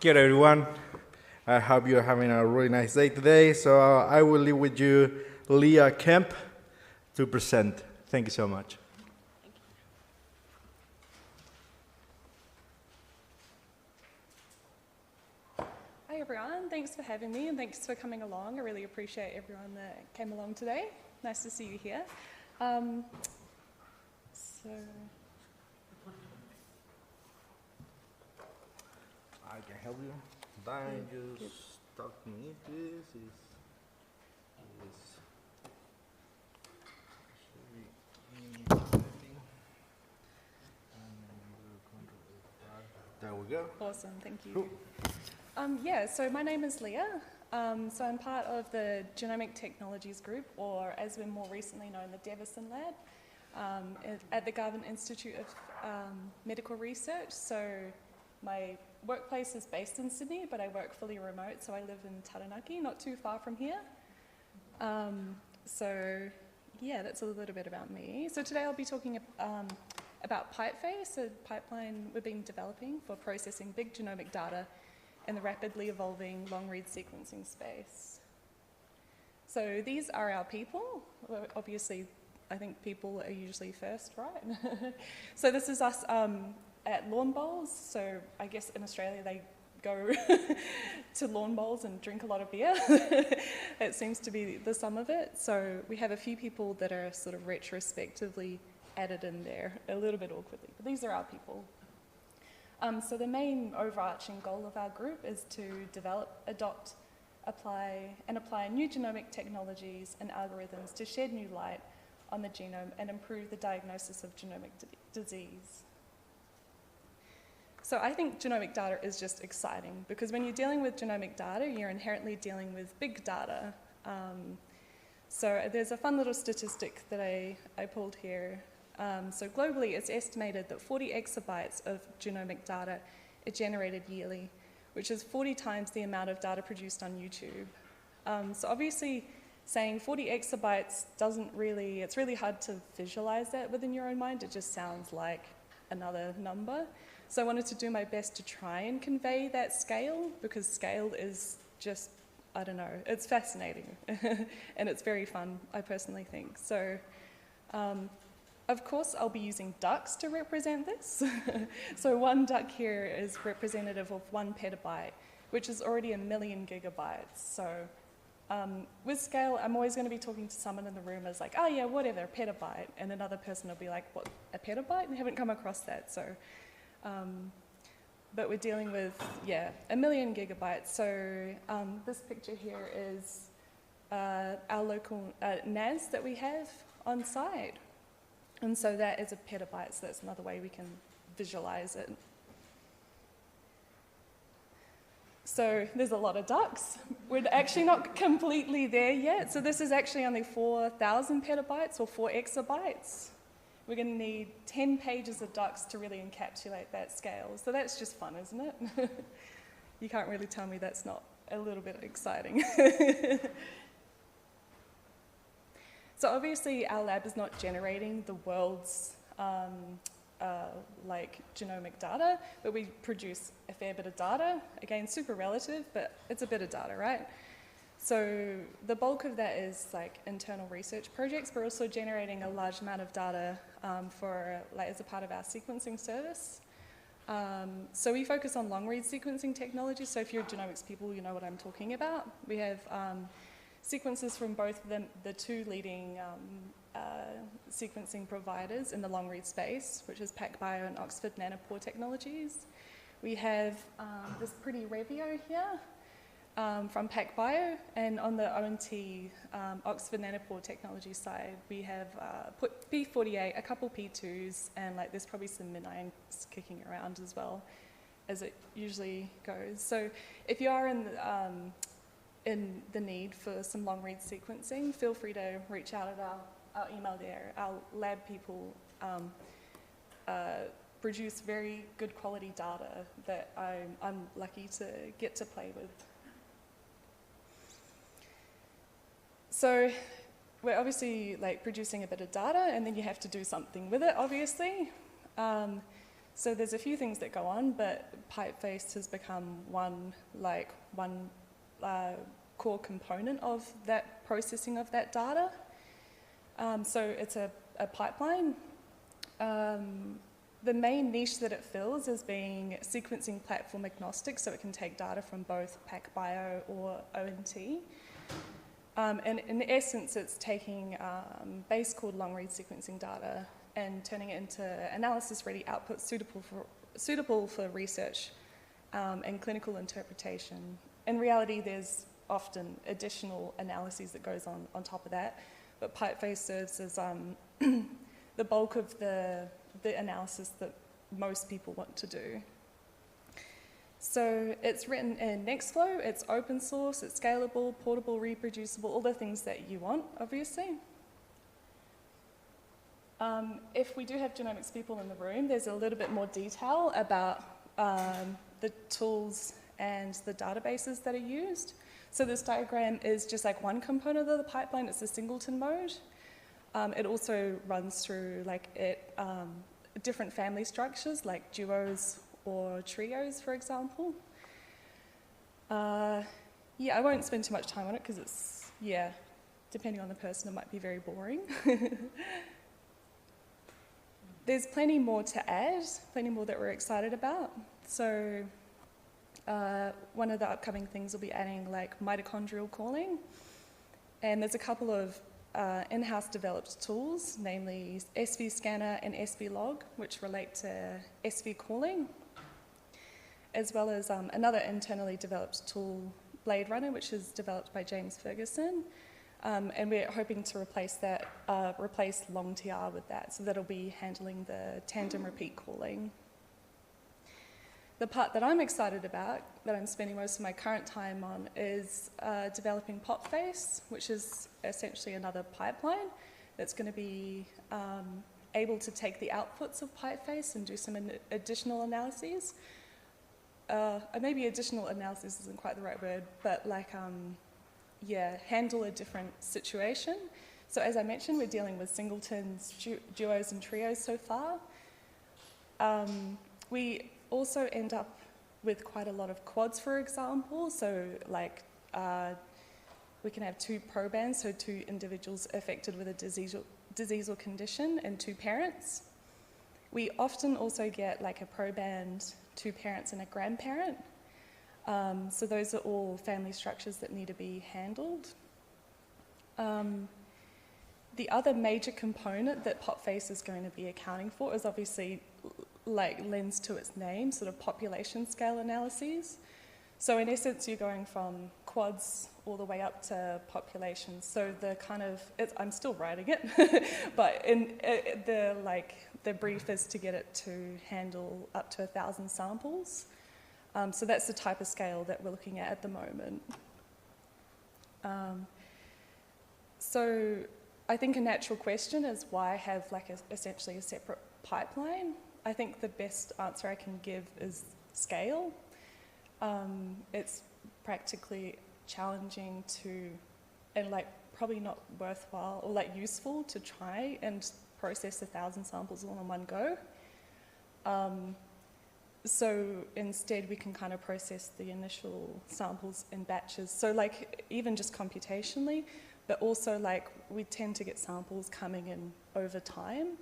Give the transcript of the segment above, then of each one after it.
Kia ora, everyone. I hope you're having a really nice day today. So I will leave with you Leah Kemp to present. Thank you so much. Hi everyone, thanks for having me and thanks for coming along. I really appreciate everyone that came along today. Nice to see you here. I can help you. Just talk to me. This is there we go. Awesome, thank you. Cool. So my name is Leah. So I'm part of the Genomic Technologies Group, or as we're more recently known, the Davison Lab, at the Garvan Institute of Medical Research. So my workplace is based in Sydney, but I work fully remote, so I live in Taranaki, not too far from here. That's a little bit about me. So today I'll be talking about Pipeface, a pipeline we've been developing for processing big genomic data in the rapidly evolving long-read sequencing space. So these are our people. Well, obviously, I think people are usually first, right? So this is us at lawn bowls. So I guess in Australia they go to lawn bowls and drink a lot of beer. It seems to be the sum of it. So we have a few people that are sort of retrospectively added in there a little bit awkwardly, but these are our people. So the main overarching goal of our group is to develop, adopt, apply new genomic technologies and algorithms to shed new light on the genome and improve the diagnosis of genomic disease. So I think genomic data is just exciting because when you're dealing with genomic data, you're inherently dealing with big data. So there's a fun little statistic that I pulled here. So globally, it's estimated that 40 exabytes of genomic data are generated yearly, which is 40 times the amount of data produced on YouTube. So obviously, saying 40 exabytes it's really hard to visualize that within your own mind. It just sounds like another number. So I wanted to do my best to try and convey that scale, because scale is just, I don't know, it's fascinating. And it's very fun, I personally think. So, of course, I'll be using ducks to represent this. So one duck here is representative of 1 petabyte, which is already 1 million gigabytes. So with scale, I'm always going to be talking to someone in the room as like, oh yeah, whatever, petabyte. And another person will be like, what, a petabyte? I haven't come across that. So, but we're dealing with, 1 million gigabytes. So this picture here is our local NAS that we have on site. And so that is a petabyte, so that's another way we can visualize it. So there's a lot of ducks. We're actually not completely there yet. So this is actually only 4,000 petabytes or 4 exabytes. We're going to need 10 pages of ducks to really encapsulate that scale. So that's just fun, isn't it? You can't really tell me that's not a little bit exciting. So obviously our lab is not generating the world's genomic data, but we produce a fair bit of data. Again, super relative, but it's a bit of data, right? So the bulk of that is like internal research projects. We're also generating a large amount of data as a part of our sequencing service. So we focus on long-read sequencing technology. So if you're genomics people, you know what I'm talking about. We have sequences from both the two leading sequencing providers in the long-read space, which is PacBio and Oxford Nanopore Technologies. We have this pretty Revio here from PacBio, and on the ONT Oxford Nanopore Technology side, we have P48, a couple P2s, and there's probably some min-ions kicking around as well, as it usually goes. So if you are in the need for some long-read sequencing, feel free to reach out at our email there. Our lab people produce very good quality data that I'm lucky to get to play with. So we're obviously producing a bit of data, and then you have to do something with it, obviously. So there's a few things that go on, but Pipeface has become one core component of that processing of that data. So it's a pipeline. The main niche that it fills is being sequencing platform agnostic, so it can take data from both PacBio or ONT. And in essence, it's taking base called long-read sequencing data and turning it into analysis-ready output suitable for research and clinical interpretation. In reality, there's often additional analyses that goes on top of that, but Pipeface serves as the bulk of the analysis that most people want to do. So it's written in Nextflow, it's open source, it's scalable, portable, reproducible, all the things that you want, obviously. If we do have genomics people in the room, there's a little bit more detail about the tools and the databases that are used. So this diagram is just like one component of the pipeline, it's a singleton mode. It also runs through different family structures like duos or trios, for example. Yeah, I won't spend too much time on it because it's, yeah, depending on the person, it might be very boring. There's plenty more to add, plenty more that we're excited about. So one of the upcoming things will be adding like mitochondrial calling. And there's a couple of in-house developed tools, namely SV Scanner and SV Log, which relate to SV calling, as well as another internally developed tool, Blade Runner, which is developed by James Ferguson. And we're hoping to replace LongTR with that, so that'll be handling the tandem repeat calling. The part that I'm excited about, that I'm spending most of my current time on, is developing Pipeface, which is essentially another pipeline that's going to be able to take the outputs of Pipeface and do some additional analyses. Maybe additional analysis isn't quite the right word, but handle a different situation. So as I mentioned, we're dealing with singletons, duos and trios so far. We also end up with quite a lot of quads, for example. So we can have two probands, so two individuals affected with a disease or condition and two parents. We often also get like a proband, two parents and a grandparent. So those are all family structures that need to be handled. The other major component that Pipeface is going to be accounting for is obviously, lends to its name, sort of population scale analyses. So in essence, you're going from quads all the way up to populations. So I'm still writing it, but the brief is to get it to handle up to 1,000 samples. So that's the type of scale that we're looking at the moment. So I think a natural question is why have essentially a separate pipeline? I think the best answer I can give is scale. It's practically challenging and probably not worthwhile or useful to try and process 1,000 samples all in one go. So instead we can kind of process the initial samples in batches. So even just computationally, but also we tend to get samples coming in over time.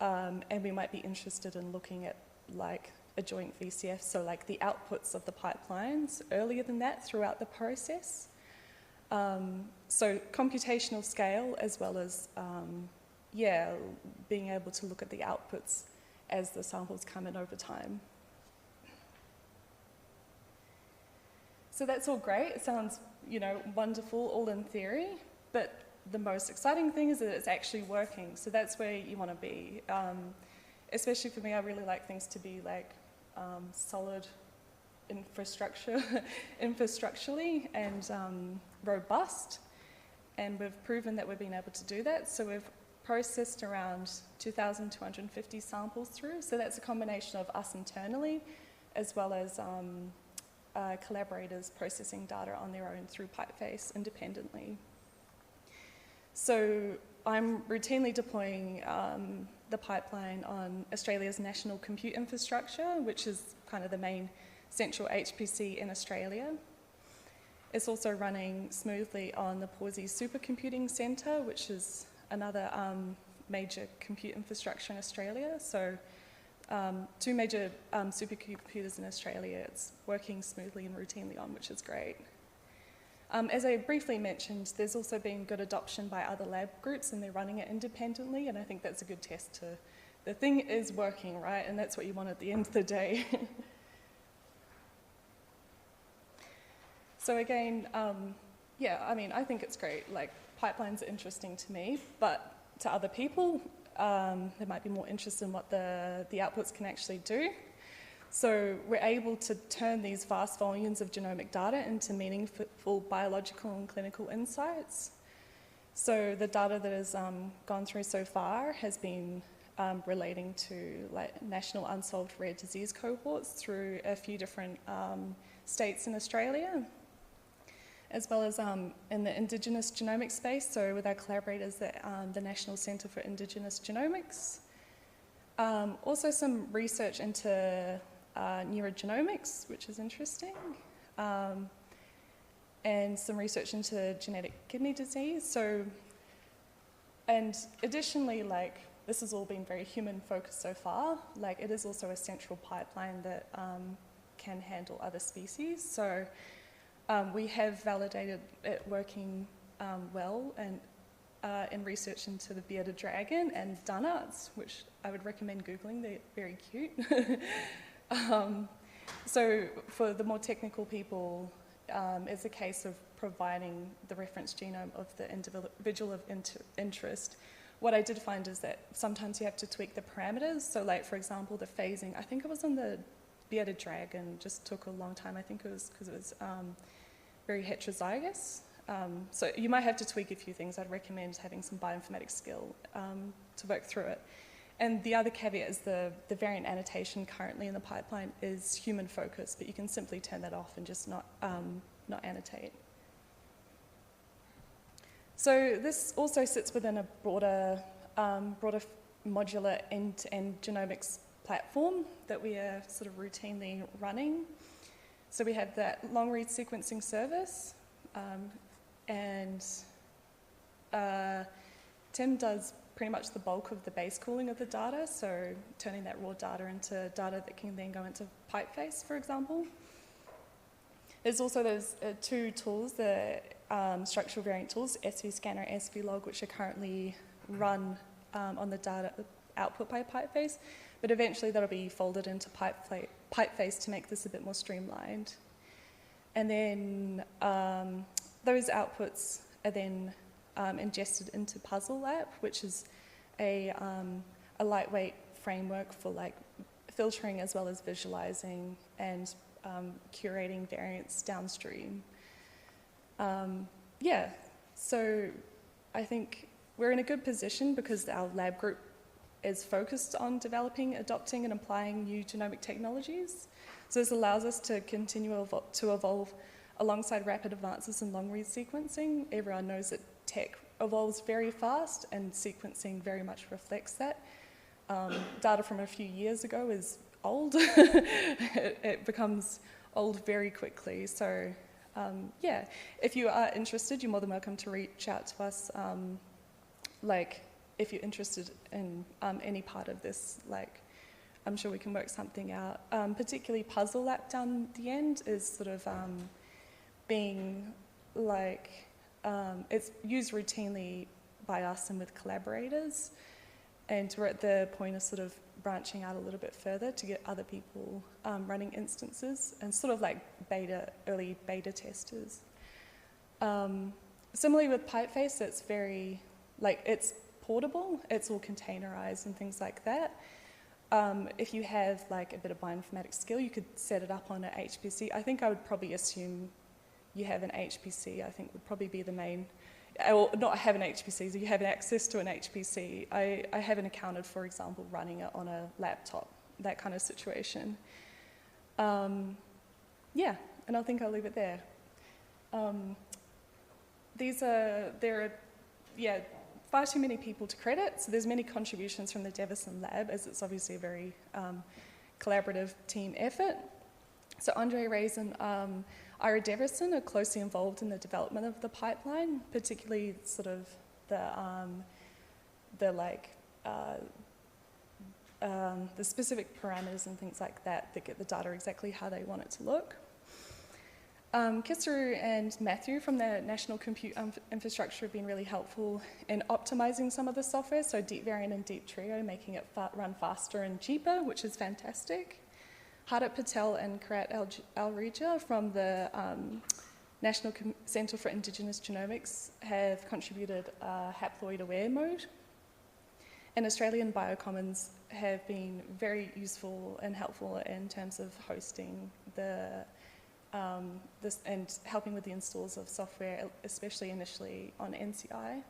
And we might be interested in looking at a joint VCF, so the outputs of the pipelines earlier than that throughout the process. So computational scale as well as, being able to look at the outputs as the samples come in over time. So that's all great. It sounds, wonderful, all in theory, but the most exciting thing is that it's actually working. So that's where you want to be. Especially for me, I really like things to be solid infrastructurally and robust. And we've proven that we've been able to do that. So we've processed around 2,250 samples through. So that's a combination of us internally as well as collaborators processing data on their own through Pipeface independently. So I'm routinely deploying the pipeline on Australia's national compute infrastructure, which is kind of the main central HPC in Australia. It's also running smoothly on the Pawsey Supercomputing Centre, which is another major compute infrastructure in Australia. So two major supercomputers in Australia it's working smoothly and routinely on, which is great. As I briefly mentioned, there's also been good adoption by other lab groups and they're running it independently, and I think that's a good test to, the thing is working, right? And that's what you want at the end of the day. So again, yeah, I mean, I think it's great. Like, pipelines are interesting to me, but to other people, they might be more interested in what the outputs can actually do. So we're able to turn these vast volumes of genomic data into meaningful biological and clinical insights. So the data that has gone through so far has been relating to like national unsolved rare disease cohorts through a few different states in Australia, as well as in the Indigenous genomics space, so with our collaborators at the National Centre for Indigenous Genomics. Also some research into neurogenomics, which is interesting, and some research into genetic kidney disease. So, and additionally, like, this has all been very human focused so far. Like, it is also a central pipeline that can handle other species. So we have validated it working well and in research into the bearded dragon and dunnarts, which I would recommend Googling. They're very cute. So for the more technical people, it's a case of providing the reference genome of the individual of interest. What I did find is that sometimes you have to tweak the parameters. So like, for example, the phasing, I think it was on the bearded dragon, just took a long time. I think it was because it was very heterozygous. So you might have to tweak a few things. I'd recommend having some bioinformatics skill to work through it. And the other caveat is the variant annotation currently in the pipeline is human focused, but you can simply turn that off and just not annotate. So this also sits within a broader modular end-to-end genomics platform that we are sort of routinely running. So we have that long-read sequencing service, and Tim does pretty much the bulk of the base cooling of the data, so turning that raw data into data that can then go into Pipeface, for example. There's also those two tools, the structural variant tools, SVScanner and SVlog, which are currently run on the data output by Pipeface, but eventually that'll be folded into Pipeface to make this a bit more streamlined. And then those outputs are then ingested into Puzzle Lab, which is a lightweight framework for like filtering as well as visualizing and curating variants downstream. Yeah, so I think we're in a good position because our lab group is focused on developing, adopting and applying new genomic technologies. So this allows us to continue to evolve alongside rapid advances in long-read sequencing. Everyone knows that tech evolves very fast and sequencing very much reflects that. Data from a few years ago is old. It becomes old very quickly. So yeah, if you are interested, you're more than welcome to reach out to us. Like, if you're interested in any part of this, like, I'm sure we can work something out. Particularly Puzzle Lab down the end is sort of being like, it's used routinely by us and with collaborators, and we're at the point of sort of branching out a little bit further to get other people running instances and sort of like early beta testers. Similarly with Pipeface, it's very, like, it's portable, it's all containerized and things like that. If you have like a bit of bioinformatics skill, you could set it up on an HPC. I think I would probably assume you have an HPC, I think would probably be the main, or not have an HPC, so you have access to an HPC. I haven't accounted, for example, running it on a laptop, that kind of situation. Yeah, and I think I'll leave it there. Yeah, far too many people to credit, so there's many contributions from the Davison lab, as it's obviously a very collaborative team effort. So Andre Reyes and Ira Davison are closely involved in the development of the pipeline, particularly sort of the specific parameters and things like that that get the data exactly how they want it to look. Kisaru and Matthew from the National Compute Infrastructure have been really helpful in optimizing some of the software, so Deep Variant and Deep Trio, making it run faster and cheaper, which is fantastic. Hardit Patel and Karat Alrija from the National Centre for Indigenous Genomics have contributed haploid aware mode. And Australian Biocommons have been very useful and helpful in terms of hosting this and helping with the installs of software, especially initially on NCI.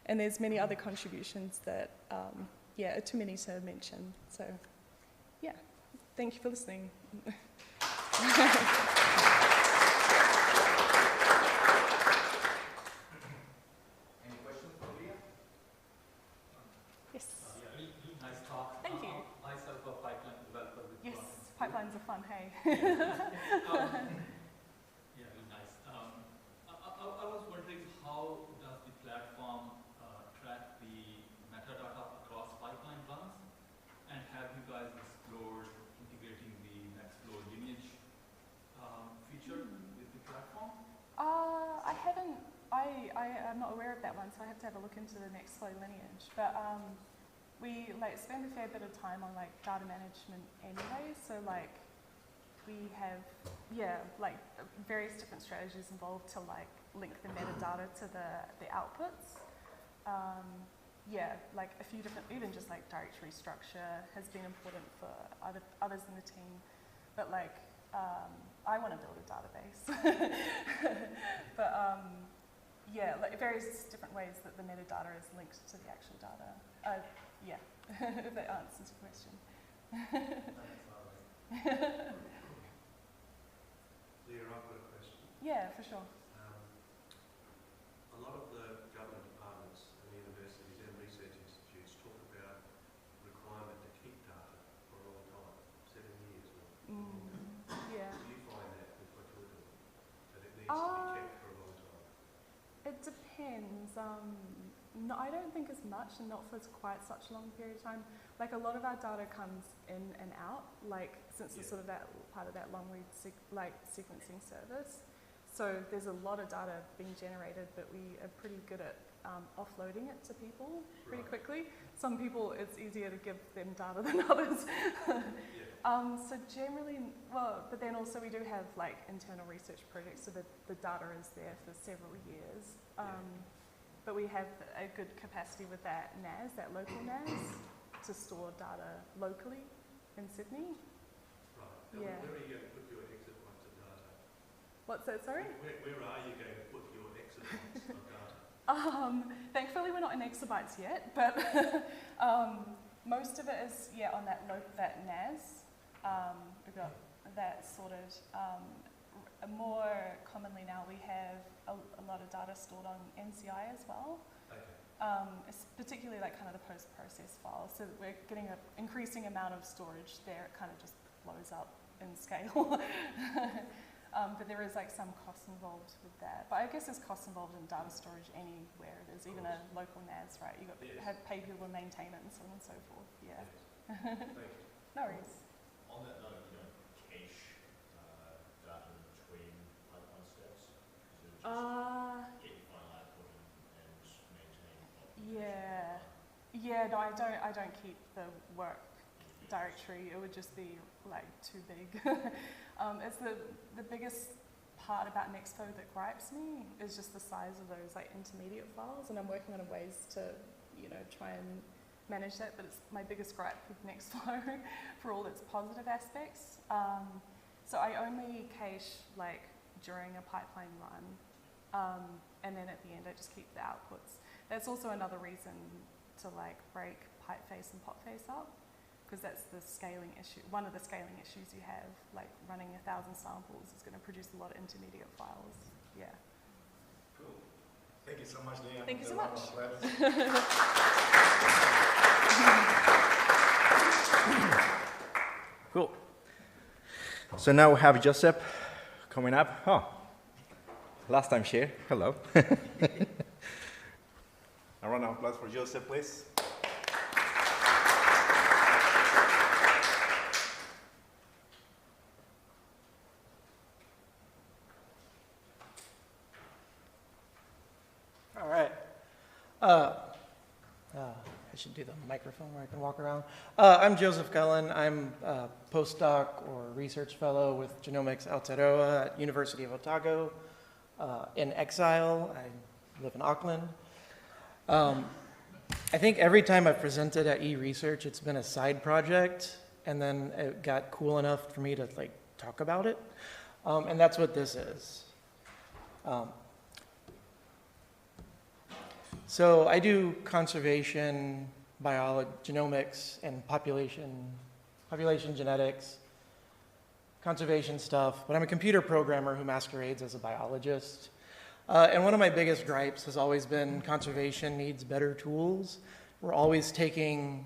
And there's many other contributions that, are too many to mention. So, yeah, thank you for listening. Pipelines are fun, hey? Yeah, really nice. I was wondering, how does the platform track the metadata across pipeline runs? And have you guys explored integrating the Nextflow lineage feature with the platform? I haven't. I'm not aware of that one, so I have to have a look into the Nextflow lineage. But we spend a fair bit of time on data management anyway, so we have various different strategies involved to link the metadata to the outputs. A few different, even just directory structure has been important for others in the team, but I want to build a database. But various different ways that the metadata is linked to the actual data. If that answers your question. Leah, I've got a question. Yeah, for sure. A lot of the government departments and universities and research institutes talk about requirement to keep data for a long time, 7 years or Yeah. Do you find that with what you're doing, that it needs to be kept for a long time? It depends. No, I don't think as much, and not for quite such a long period of time. A lot of our data comes in and out, since it's sort of that part of that long read sequencing service. So there's a lot of data being generated, but we are pretty good at offloading it to people pretty quickly. Some people, it's easier to give them data than others. So generally, but then also we do have internal research projects, so the data is there for several years. But we have a good capacity with that NAS, that local NAS, to store data locally in Sydney. Right. Where are you going to put your exabytes of data? What's that, sorry? Where are you going to put your exabytes of data? Thankfully, we're not in exabytes yet, but most of it is, on that NAS. We've got that sorted. More commonly now, we have a lot of data stored on NCI as well. Okay. It's particularly kind of the post-process files, so we're getting an increasing amount of storage there. It kind of just blows up in scale. But there is some cost involved with that. But I guess there's cost involved in data storage anywhere. There's even a local NAS, right? You've got to have pay people to maintain it and so on and so forth. Yeah. Yes. Thank you. No worries. On that note, you don't cache data between pipeline steps? Is it just get your final output and maintain? Yeah. No, I don't keep the work directory. It would just be too big. It's the biggest part about Nextflow that gripes me is just the size of those intermediate files, and I'm working on ways to try and manage that. But it's my biggest gripe with Nextflow for all its positive aspects. So I only cache during a pipeline run, and then at the end I just keep the outputs. That's also another reason to break Pipeface and Popface up, because that's the scaling issue. One of the scaling issues you have, running 1,000 samples is going to produce a lot of intermediate files. Yeah. Cool. Thank you so much, Leah. Thank you so much. Cool. So now we have Joseph coming up. Oh, last time here. Hello. A round of applause for Joseph, please. All right. I should do the microphone where I can walk around. I'm Joseph Guhlin. I'm a postdoc or research fellow with Genomics Aotearoa at University of Otago. In exile, I live in Auckland. I think every time I've presented at eResearch, it's been a side project, and then it got cool enough for me to talk about it. And that's what this is. So I do conservation, biology, genomics, and population genetics, conservation stuff, but I'm a computer programmer who masquerades as a biologist. And one of my biggest gripes has always been conservation needs better tools. We're always taking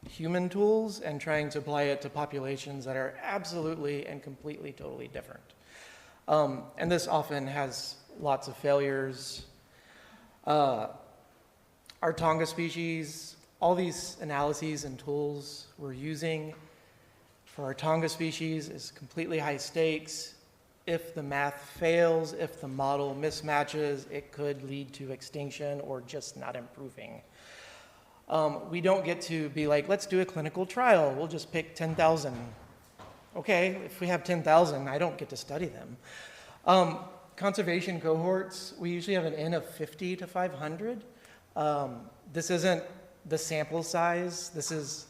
human tools and trying to apply it to populations that are absolutely and completely, totally different. And this often has lots of failures. Our Tonga species, all these analyses and tools we're using for our Tonga species is completely high stakes. If the math fails, if the model mismatches, it could lead to extinction or just not improving. We don't get to be like, let's do a clinical trial. We'll just pick 10,000. Okay, if we have 10,000, I don't get to study them. Conservation cohorts, we usually have an N of 50 to 500. This isn't the sample size. This is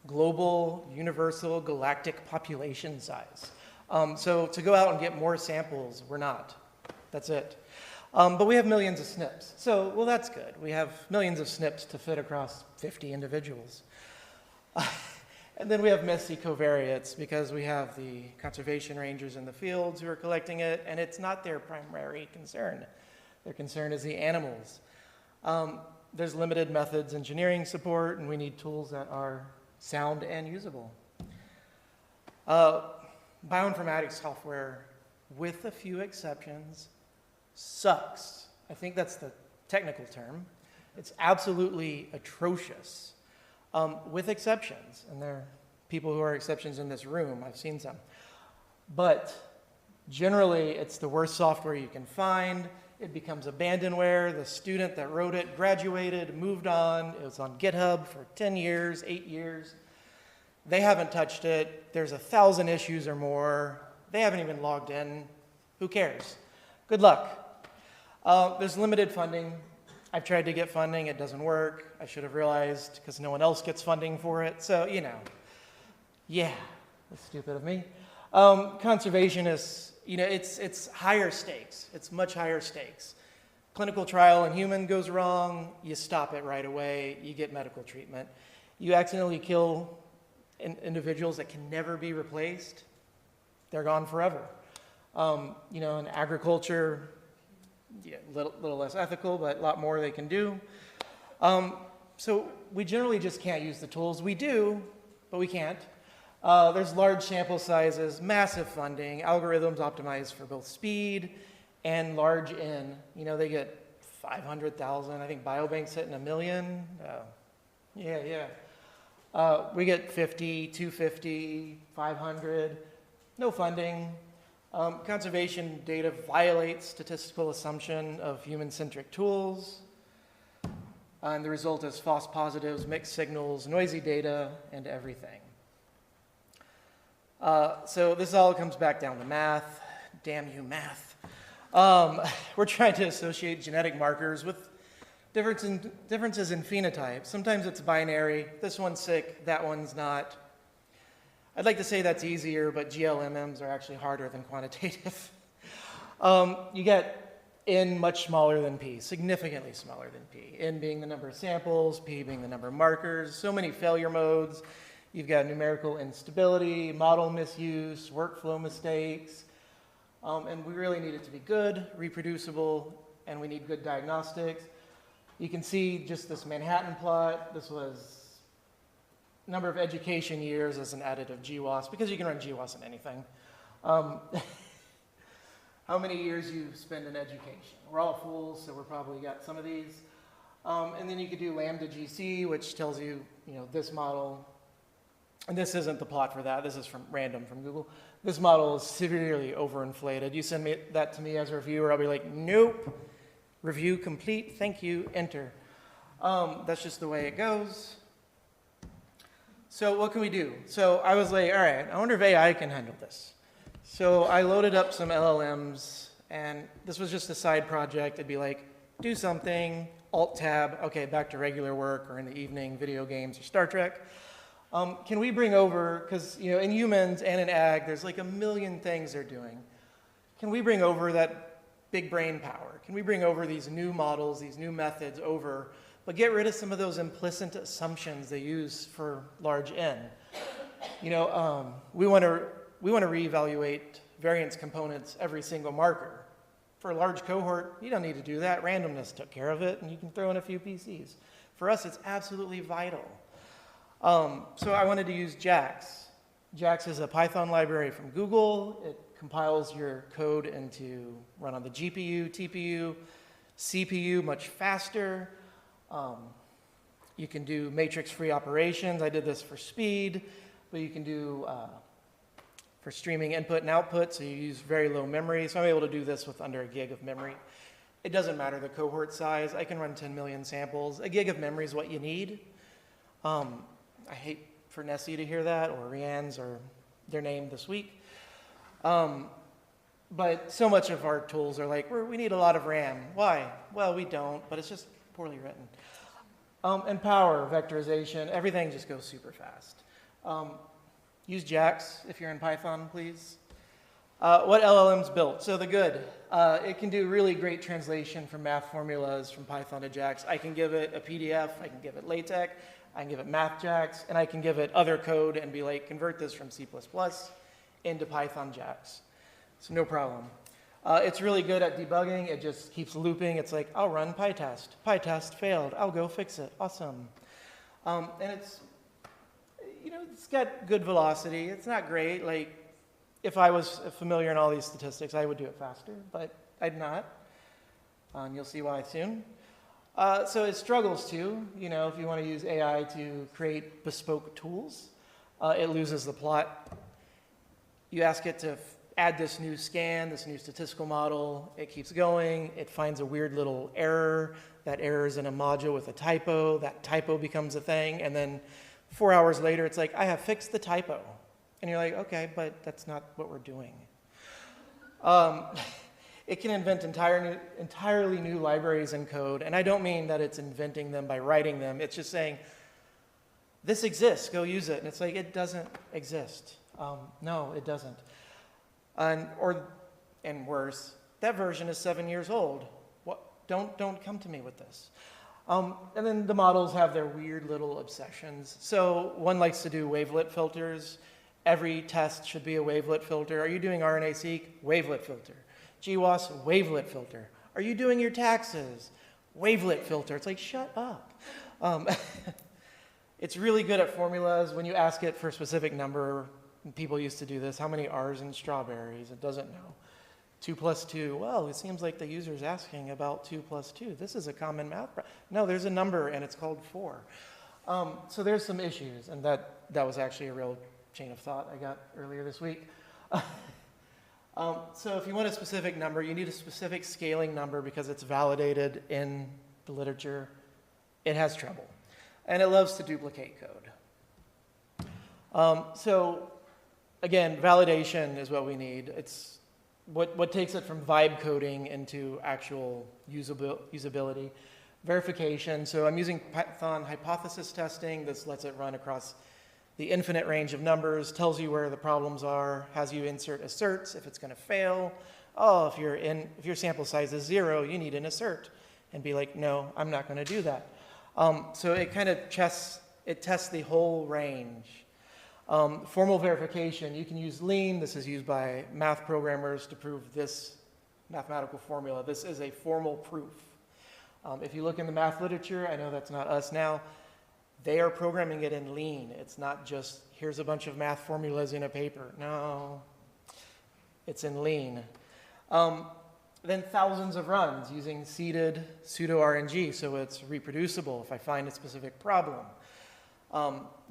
global, universal, galactic population size. So to go out and get more samples, we're not. That's it. But we have millions of SNPs. So, well, that's good. We have millions of SNPs to fit across 50 individuals. And then we have messy covariates because we have the conservation rangers in the fields who are collecting it, and it's not their primary concern. Their concern is the animals. There's limited methods engineering support, and we need tools that are sound and usable. Bioinformatics software, with a few exceptions, sucks. I think that's the technical term. It's absolutely atrocious. With exceptions, and there are people who are exceptions in this room, I've seen some. But generally, it's the worst software you can find. It becomes abandonware. The student that wrote it graduated, moved on. It was on GitHub for 10 years, 8 years. They haven't touched it. There's 1,000 issues or more. They haven't even logged in. Who cares? Good luck. There's limited funding. I've tried to get funding, it doesn't work. I should have realized because no one else gets funding for it. So, yeah, that's stupid of me. Conservationists, it's higher stakes. It's much higher stakes. Clinical trial in human goes wrong, you stop it right away, you get medical treatment. You accidentally kill individuals that can never be replaced, they're gone forever. In agriculture, yeah, little less ethical, but a lot more they can do. So we generally just can't use the tools. We do, but we can't. There's large sample sizes, massive funding, algorithms optimized for both speed and large N. They get 500,000. I think Biobank's hitting 1 million. We get 50, 250, 500. No funding. Conservation data violates statistical assumption of human-centric tools. And the result is false positives, mixed signals, noisy data, and everything. So this all comes back down to math. Damn you, math. We're trying to associate genetic markers with differences in phenotype. Sometimes it's binary. This one's sick, that one's not. I'd like to say that's easier, but GLMMs are actually harder than quantitative. You get N much smaller than P, significantly smaller than P. N being the number of samples, P being the number of markers, so many failure modes. You've got numerical instability, model misuse, workflow mistakes, and we really need it to be good, reproducible, and we need good diagnostics. You can see just this Manhattan plot. This was number of education years as an additive GWAS, because you can run GWAS in anything. How many years you spend in education. We're all fools, so we're probably got some of these. And then you could do lambda GC, which tells you, this model, and this isn't the plot for that. This is from random from Google. This model is severely overinflated. You send that to me as a reviewer, I'll be like, nope. Review complete, thank you, enter. That's just the way it goes. So what can we do? So I was like, all right, I wonder if AI can handle this. So I loaded up some LLMs, and this was just a side project. It'd be like, do something, Alt-Tab, okay, back to regular work, or in the evening, video games or Star Trek. Can we bring over, because in humans and in ag, there's like a million things they're doing. Can we bring over that big brain power? Can we bring over these new models, these new methods over, but get rid of some of those implicit assumptions they use for large N? We want to reevaluate variance components every single marker. For a large cohort, you don't need to do that. Randomness took care of it, and you can throw in a few PCs. For us, it's absolutely vital. So I wanted to use JAX. JAX is a Python library from Google. It compiles your code into run on the GPU, TPU, CPU much faster. You can do matrix-free operations. I did this for speed, but you can do for streaming input and output, so you use very low memory. So I'm able to do this with under a gig of memory. It doesn't matter the cohort size. I can run 10 million samples. A gig of memory is what you need. I hate for Nessie to hear that, or REANNZ, or their name this week. But so much of our tools are like, we need a lot of RAM. Why? Well, we don't, but it's just poorly written. And power, vectorization, everything just goes super fast. Use JAX if you're in Python, please. What LLM's built? So the good. It can do really great translation from math formulas from Python to JAX. I can give it a PDF, I can give it LaTeX, I can give it math JAX, and I can give it other code and be like, convert this from C++ into Python JAX. So no problem. It's really good at debugging. It just keeps looping. It's like, I'll run PyTest. PyTest failed. I'll go fix it. Awesome. And it's got good velocity. It's not great. Like, if I was familiar in all these statistics, I would do it faster, but I'd not. And you'll see why soon. So it struggles too. If you want to use AI to create bespoke tools, it loses the plot. You ask it to add this new scan, this new statistical model. It keeps going. It finds a weird little error. That error is in a module with a typo. That typo becomes a thing. And then 4 hours later, it's like, I have fixed the typo. And you're like, okay, but that's not what we're doing. It can invent entirely new libraries and code. And I don't mean that it's inventing them by writing them. It's just saying, this exists, go use it. And it's like, it doesn't exist. No, it doesn't. And worse, that version is 7 years old. What? Don't come to me with this. And then the models have their weird little obsessions. So one likes to do wavelet filters. Every test should be a wavelet filter. Are you doing RNA-seq? Wavelet filter. GWAS, wavelet filter. Are you doing your taxes? Wavelet filter. It's like, shut up. It's really good at formulas. When you ask it for a specific number, people used to do this. How many R's in strawberries? It doesn't know. 2 plus 2. Well, it seems like the user's asking about 2 plus 2. This is a common math problem. No, there's a number, and it's called 4. So there's some issues, and that was actually a real chain of thought I got earlier this week. So if you want a specific number, you need a specific scaling number because it's validated in the literature. It has trouble. And it loves to duplicate code. So again, validation is what we need. It's what takes it from vibe coding into actual usability. Verification, so I'm using Python hypothesis testing. This lets it run across the infinite range of numbers, tells you where the problems are, has you insert asserts if it's going to fail. Oh, if your sample size is 0, you need an assert. And be like, no, I'm not going to do that. So it kind of tests the whole range. Formal verification, you can use lean. This is used by math programmers to prove this mathematical formula. This is a formal proof. If you look in the math literature, I know that's not us now, they are programming it in lean. It's not just, here's a bunch of math formulas in a paper. No, it's in lean. Then thousands of runs using seeded pseudo-RNG, so it's reproducible if I find a specific problem.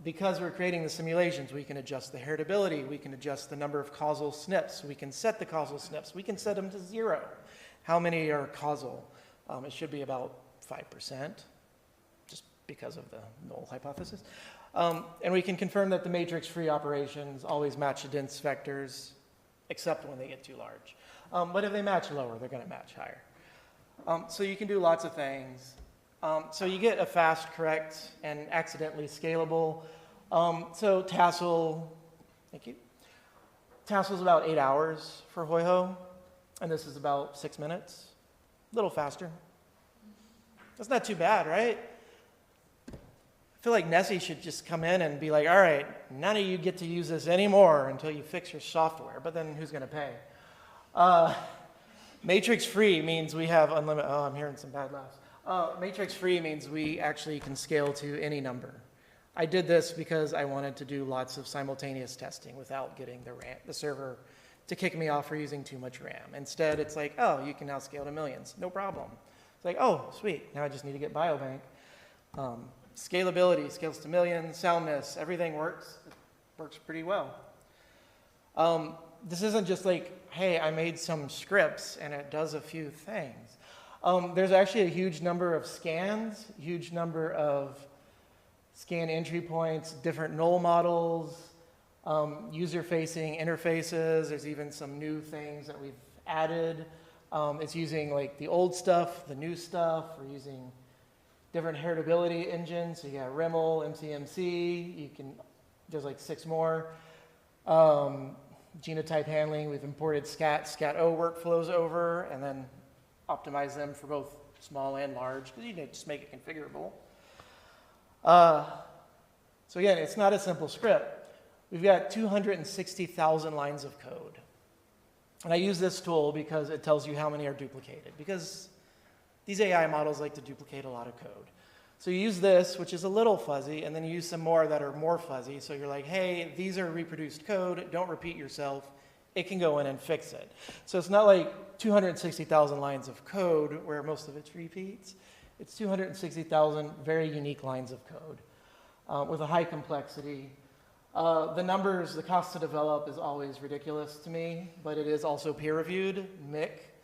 Because we're creating the simulations, we can adjust the heritability, we can adjust the number of causal SNPs, we can set the causal SNPs, we can set them to 0. How many are causal? It should be about 5%, just because of the null hypothesis. And we can confirm that the matrix-free operations always match the dense vectors, except when they get too large. But if they match lower, they're going to match higher. So you can do lots of things. So you get a fast, correct, and accidentally scalable. So Tassel, thank you. Tassel's about 8 hours for Hoiho, and this is about 6 minutes. A little faster. That's not too bad, right? I feel like Nessie should just come in and be like, all right, none of you get to use this anymore until you fix your software, but then who's going to pay? Matrix-free means we have unlimited, oh, I'm hearing some bad laughs. Matrix-free means we actually can scale to any number. I did this because I wanted to do lots of simultaneous testing without getting the server to kick me off for using too much RAM. Instead, it's like, oh, you can now scale to millions. No problem. It's like, oh, sweet. Now I just need to get Biobank. Scalability, scales to millions, soundness, everything works. It works pretty well. This isn't just like, hey, I made some scripts and it does a few things. There's actually a huge number of scans, huge number of scan entry points, different null models, user-facing interfaces. There's even some new things that we've added. It's using like the old stuff, the new stuff. We're using different heritability engines. So you got REML, MCMC. There's like 6 more. Genotype handling. We've imported SCAT-O workflows over, and then optimize them for both small and large, because you need to just make it configurable. So again, it's not a simple script. We've got 260,000 lines of code. And I use this tool because it tells you how many are duplicated, because these AI models like to duplicate a lot of code. So you use this, which is a little fuzzy, and then you use some more that are more fuzzy. So you're like, hey, these are reproduced code. Don't repeat yourself. It can go in and fix it. So it's not like 260,000 lines of code where most of it's repeats. It's 260,000 very unique lines of code with a high complexity. The numbers, the cost to develop is always ridiculous to me, but it is also peer-reviewed, MIC.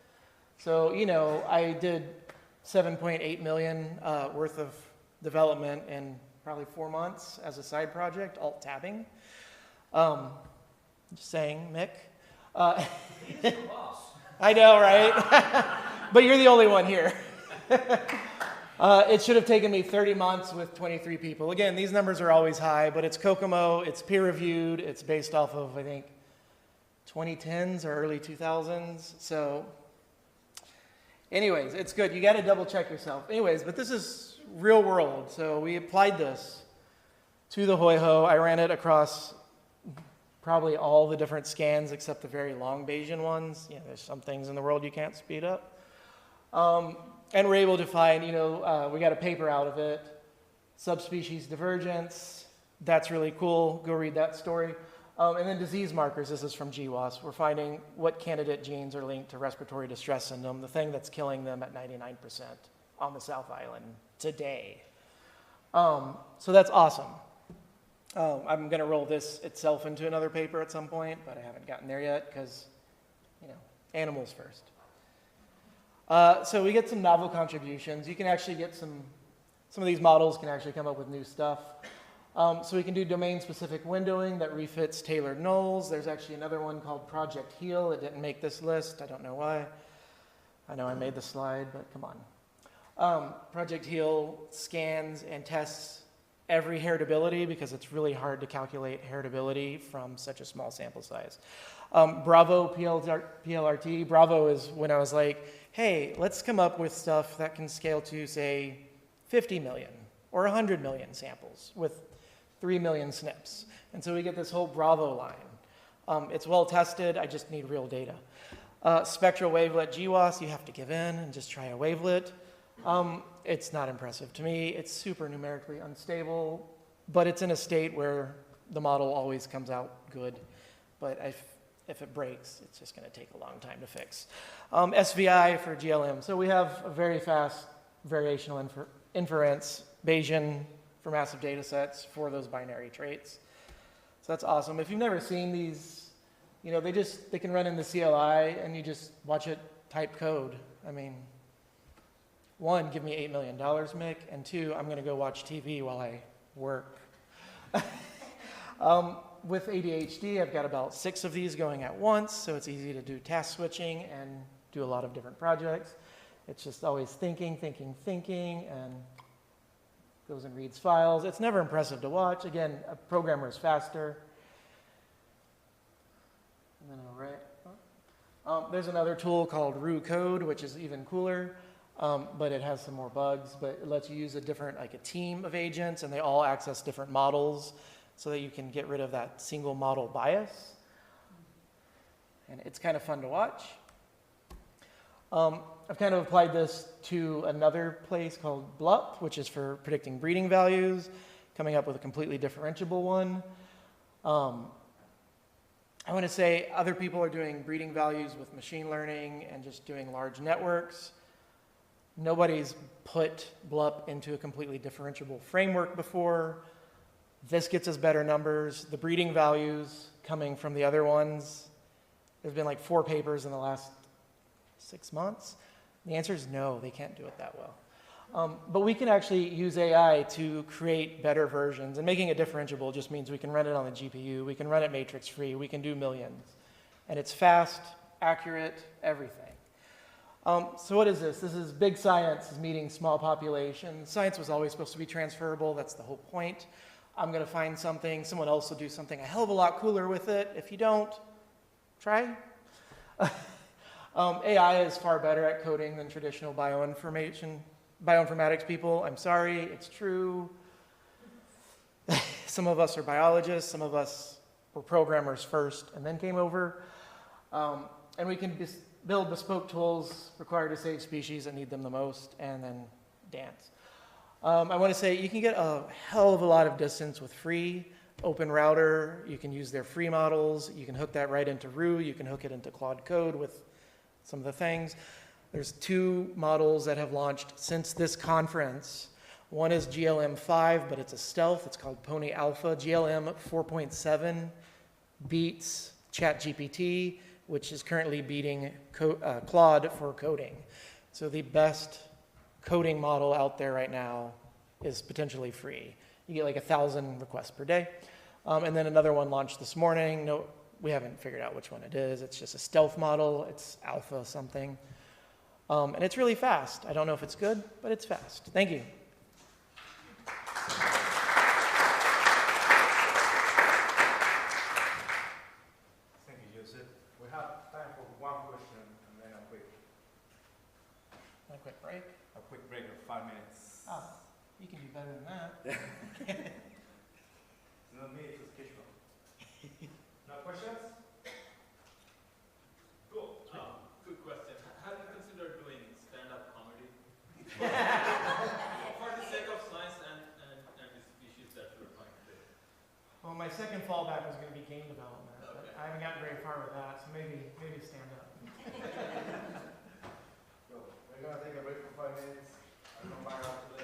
So, you know, I did 7.8 million worth of development in probably 4 months as a side project, alt-tabbing. Just saying, Mick. I know, right? But you're the only one here. It should have taken me 30 months with 23 people. Again, these numbers are always high, but it's Kokomo, it's peer-reviewed, it's based off of, I think, 2010s or early 2000s. So anyways, it's good. You got to double-check yourself. Anyways, but this is real world. So we applied this to the Hoiho. I ran it across probably all the different scans except the very long Bayesian ones. You know, there's some things in the world you can't speed up. And we're able to find, you know, we got a paper out of it, subspecies divergence. That's really cool. Go read that story. And then disease markers. This is from GWAS. We're finding what candidate genes are linked to respiratory distress syndrome, the thing that's killing them at 99% on the South Island today. So that's awesome. I'm going to roll this itself into another paper at some point, but I haven't gotten there yet because, you know, animals first. So we get some novel contributions. You can actually get some of these models can actually come up with new stuff. So we can do domain-specific windowing that refits tailored nulls. There's actually another one called Project Heal. It didn't make this list. I don't know why. I know I made the slide, but come on. Project Heal scans and tests every heritability because it's really hard to calculate heritability from such a small sample size. Bravo PLRT. Bravo is when I was like, hey, let's come up with stuff that can scale to, say, 50 million or 100 million samples with 3 million SNPs. And so we get this whole Bravo line. It's well tested. I just need real data. Spectral wavelet GWAS, you have to give in and just try a wavelet. It's not impressive to me. It's super numerically unstable, but it's in a state where the model always comes out good. But if it breaks, it's just going to take a long time to fix. SVI for GLM. So we have a very fast variational inference, Bayesian for massive data sets for those binary traits. So that's awesome. If you've never seen these, you know, they can run in the CLI and you just watch it type code. I mean, one, give me $8 million, Mick, and two, I'm going to go watch TV while I work. With ADHD, I've got about 6 of these going at once, so it's easy to do task switching and do a lot of different projects. It's just always thinking, and goes and reads files. It's never impressive to watch. Again, a programmer is faster. And then I'll write. There's another tool called RU Code, which is even cooler, but it has some more bugs. But it lets you use a team of agents, and they all access different models, so that you can get rid of that single model bias. And it's kind of fun to watch. I've kind of applied this to another place called BLUP, which is for predicting breeding values, coming up with a completely differentiable one. I want to say other people are doing breeding values with machine learning and just doing large networks. Nobody's put BLUP into a completely differentiable framework before. This gets us better numbers. The breeding values coming from the other ones, there's been like 4 papers in the last 6 months. The answer is no, they can't do it that well. But we can actually use AI to create better versions. And making it differentiable just means we can run it on the GPU, we can run it matrix-free, we can do millions. And it's fast, accurate, everything. So what is this? This is big science is meeting small populations. Science was always supposed to be transferable. That's the whole point. I'm going to find something. Someone else will do something a hell of a lot cooler with it. If you don't, try. AI is far better at coding than traditional bioinformatics people. I'm sorry, it's true. Some of us are biologists. Some of us were programmers first and then came over. And we can build bespoke tools required to save species that need them the most and then dance. I want to say you can get a hell of a lot of distance with free Open Router. You can use their free models. You can hook that right into RU. You can hook it into Claude Code with some of the things. There's 2 models that have launched since this conference. One is GLM-5, but it's a stealth. It's called Pony Alpha. GLM 4.7 beats ChatGPT, which is currently beating Claude for coding. So the best coding model out there right now is potentially free. You get like 1,000 requests per day. And then another one launched this morning. No, we haven't figured out which one it is. It's just a stealth model. It's alpha something. And it's really fast. I don't know if it's good, but it's fast. Thank you. Thank you, Joseph. We have time for one question and then a quick break. A quick break of 5 minutes. You can do better than that. It's not me, it's schedule. No questions? Cool. Good question. Have you considered doing stand-up comedy? For the sake of science and the species that you're trying to do? Well, my second fallback was going to be game development. Okay. But I haven't gotten very far with that, so maybe stand up. So, we're going to take a break for 5 minutes. I'll come back after the